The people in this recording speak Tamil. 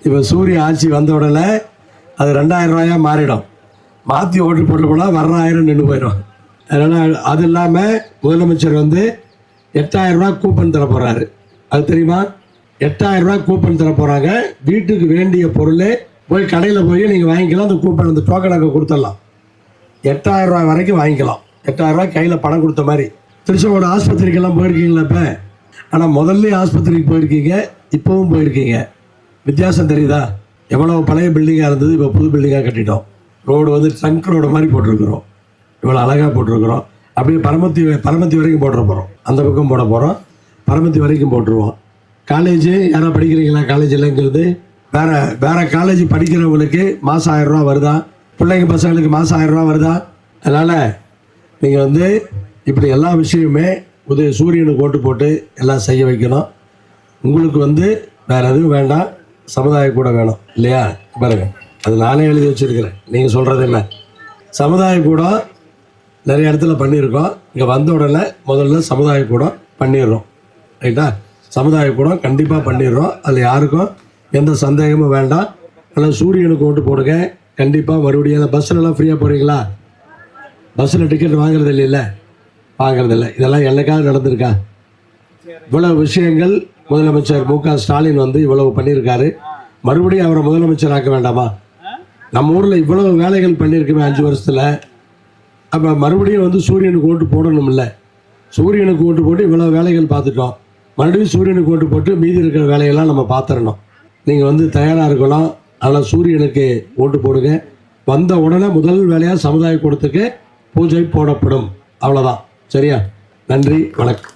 இப்போ சூரிய ஆட்சி வந்த உடனே அது 2000 ரூபாயாக மாறிடும். மாற்றி ஓட்டு போட்டு போனால் வர்ற 1000 நின்று போயிடும். அதனால் அது இல்லாமல் முதலமைச்சர் வந்து 8000 ரூபா கூப்பன் தர போகிறாரு. அது தெரியுமா? 8000 ரூபா கூப்பன் தர போகிறாங்க. வீட்டுக்கு வேண்டிய பொருள் போய் கடையில் போய் நீங்கள் வாங்கிக்கலாம். அந்த கூப்பன் அந்த டோக்கன் அங்கே கொடுத்துடலாம். 8000 ரூபா வரைக்கும் வாங்கிக்கலாம். 8000 ரூபா கையில் பணம் கொடுத்த மாதிரி. திருச்செங்கோடு ஆஸ்பத்திரிக்கெல்லாம் போயிருக்கீங்களா? இப்போ ஆனால் முதல்ல ஆஸ்பத்திரிக்கு போயிருக்கீங்க, இப்போவும் போயிருக்கீங்க. வித்தியாசம் தெரியுதா? எவ்வளோ பழைய பில்டிங்காக இருந்தது, இப்போ புது பில்டிங்காக கட்டிட்டோம். ரோடு வந்து ட்ரங்க் ரோடு மாதிரி போட்டிருக்கிறோம். இவ்வளோ அழகாக போட்டிருக்கிறோம். அப்படியே பரமத்தி வரைக்கும் போட்டுற போகிறோம். அந்த பக்கம் போட போகிறோம். பரமத்தி வரைக்கும் போட்டுருவோம். காலேஜு யாராவது படிக்கிறீங்களா? காலேஜில்ங்கிறது வேறு காலேஜ் படிக்கிறவங்களுக்கு மாதம் 1000 ரூபா வருதா? பிள்ளைங்க பசங்களுக்கு மாதம் 1000 ரூபா வருதா? அதனால் நீங்கள் வந்து இப்படி எல்லா விஷயமுமே சூரியனுக்கு ஓட்டு போட்டு எல்லாம் செய்ய வைக்கணும். உங்களுக்கு வந்து வேறு எதுவும் வேண்டாம், சமுதாய கூட வேணும் இல்லையா? பாருங்க, அது நானே எழுதி வச்சுருக்கிறேன். நீங்கள் சொல்கிறது என்ன? சமுதாய கூடம் நிறைய இடத்துல பண்ணியிருக்கோம். இங்கே வந்த உடனே முதல்ல சமுதாய கூடம் பண்ணிடுறோம். ரைட்டா? சமுதாய கூடம் கண்டிப்பாக பண்ணிடுறோம். அதில் யாருக்கும் எந்த சந்தேகமும் வேண்டாம். ஆனால் சூரியனுக்கு ஓட்டு போடுங்க. கண்டிப்பாக மறுபடியும் அந்த பஸ்ஸிலலாம் ஃப்ரீயாக போகிறீங்களா? பஸ்ஸில் டிக்கெட் வாங்குறது இல்லைல்ல? வாங்குறதில்ல. இதெல்லாம் என்னைக்காவது நடந்திருக்கா? இவ்வளவு விஷயங்கள் முதலமைச்சர் மு.க. ஸ்டாலின் வந்து இவ்வளவு பண்ணியிருக்காரு. மறுபடியும் அவரை முதலமைச்சர் ஆக்க வேண்டாமா? நம்ம ஊரில் இவ்வளவு வேலைகள் பண்ணியிருக்குமே 5 வருஷத்தில். அப்போ மறுபடியும் வந்து சூரியனுக்கு ஓட்டு போடணும் இல்லை? சூரியனுக்கு ஓட்டு போட்டு இவ்வளோ வேலைகள் பார்த்துட்டோம். மறுபடியும் சூரியனுக்கு ஓட்டு போட்டு மீதி இருக்கிற வேலையெல்லாம் நம்ம பார்த்துடணும். நீங்கள் வந்து தயாராக இருக்கணும். அதனால் சூரியனுக்கு ஓட்டு போடுங்க. வந்த உடனே முதல் வேலையாக சமுதாய கூடத்துக்கு பூஜை போடப்படும். அவ்வளோதான். சரியா? நன்றி, வணக்கம்.